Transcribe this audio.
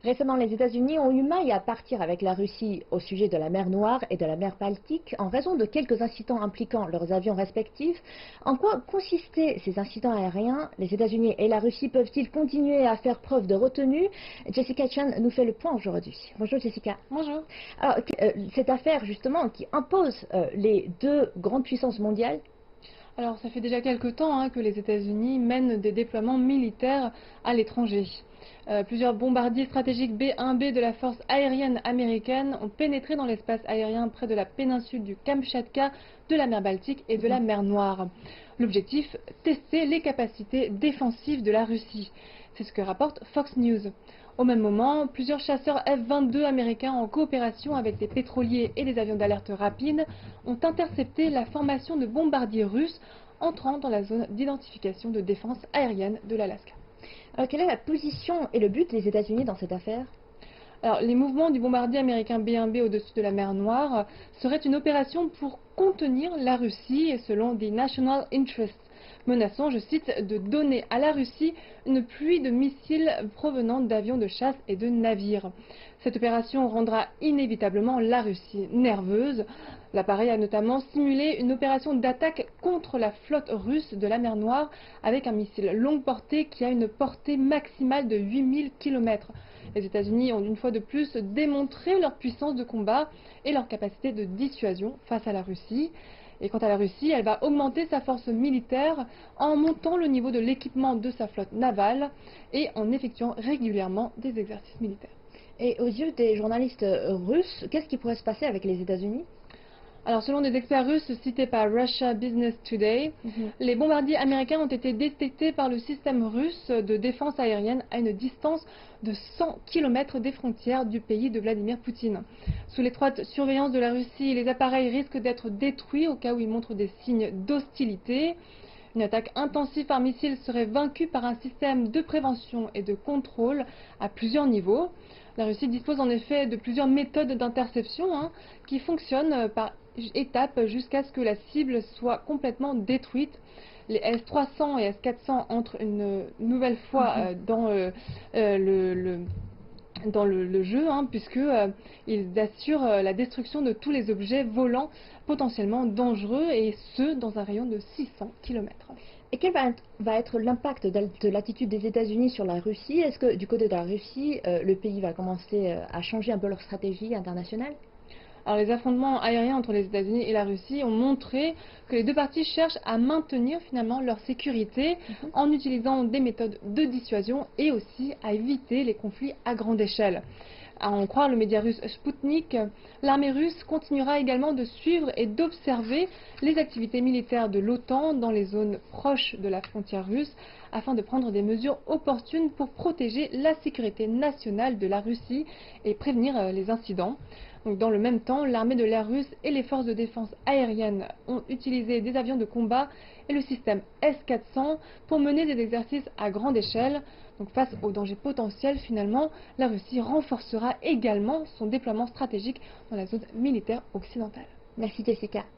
Récemment, les États-Unis ont eu maille à partir avec la Russie au sujet de la mer Noire et de la mer Baltique en raison de quelques incidents impliquant leurs avions respectifs. En quoi consistaient ces incidents aériens? Les États-Unis et la Russie peuvent-ils continuer à faire preuve de retenue? Jessica Chan nous fait le point aujourd'hui. Bonjour Jessica. Bonjour. Alors, cette affaire justement qui impose les deux grandes puissances mondiales. Alors, ça fait déjà quelque temps que les États-Unis mènent des déploiements militaires à l'étranger. Plusieurs bombardiers stratégiques B-1B de la force aérienne américaine ont pénétré dans l'espace aérien près de la péninsule du Kamtchatka, de la mer Baltique et de la mer Noire. L'objectif, tester les capacités défensives de la Russie. C'est ce que rapporte Fox News. Au même moment, plusieurs chasseurs F-22 américains en coopération avec des pétroliers et des avions d'alerte rapide ont intercepté la formation de bombardiers russes entrant dans la zone d'identification de défense aérienne de l'Alaska. Alors, quelle est la position et le but des États-Unis dans cette affaire? Alors, les mouvements du bombardier américain B-1B au-dessus de la mer Noire seraient une opération pour contenir la Russie, selon The National Interest, menaçant, je cite, de donner à la Russie une pluie de missiles provenant d'avions de chasse et de navires. Cette opération rendra inévitablement la Russie nerveuse. L'appareil a notamment simulé une opération d'attaque contre la flotte russe de la mer Noire avec un missile longue portée qui a une portée maximale de 8000 km. Les États-Unis ont une fois de plus démontré leur puissance de combat et leur capacité de dissuasion face à la Russie. Et quant à la Russie, elle va augmenter sa force militaire en montant le niveau de l'équipement de sa flotte navale et en effectuant régulièrement des exercices militaires. Et aux yeux des journalistes russes, qu'est-ce qui pourrait se passer avec les États-Unis? Alors, selon des experts russes cités par Russia Business Today, les bombardiers américains ont été détectés par le système russe de défense aérienne à une distance de 100 km des frontières du pays de Vladimir Poutine. Sous l'étroite surveillance de la Russie, les appareils risquent d'être détruits au cas où ils montrent des signes d'hostilité. Une attaque intensive par missile serait vaincue par un système de prévention et de contrôle à plusieurs niveaux. La Russie dispose en effet de plusieurs méthodes d'interception qui fonctionnent par étapes jusqu'à ce que la cible soit complètement détruite. Les S-300 et S-400 entrent une nouvelle fois dans le jeu, puisqu'ils assurent la destruction de tous les objets volants potentiellement dangereux, et ce, dans un rayon de 600 km. Et quel va être l'impact de l'attitude des États-Unis sur la Russie? Est-ce que du côté de la Russie, le pays va commencer à changer un peu leur stratégie internationale? Alors, les affrontements aériens entre les États-Unis et la Russie ont montré que les deux parties cherchent à maintenir finalement leur sécurité en utilisant des méthodes de dissuasion et aussi à éviter les conflits à grande échelle. À en croire le média russe Sputnik, l'armée russe continuera également de suivre et d'observer les activités militaires de l'OTAN dans les zones proches de la frontière russe afin de prendre des mesures opportunes pour protéger la sécurité nationale de la Russie et prévenir les incidents. Donc, dans le même temps, l'armée de l'air russe et les forces de défense aérienne ont utilisé des avions de combat et le système S-400 pour mener des exercices à grande échelle. Donc, face aux dangers potentiels, finalement, la Russie renforcera également son déploiement stratégique dans la zone militaire occidentale. Merci Jessica.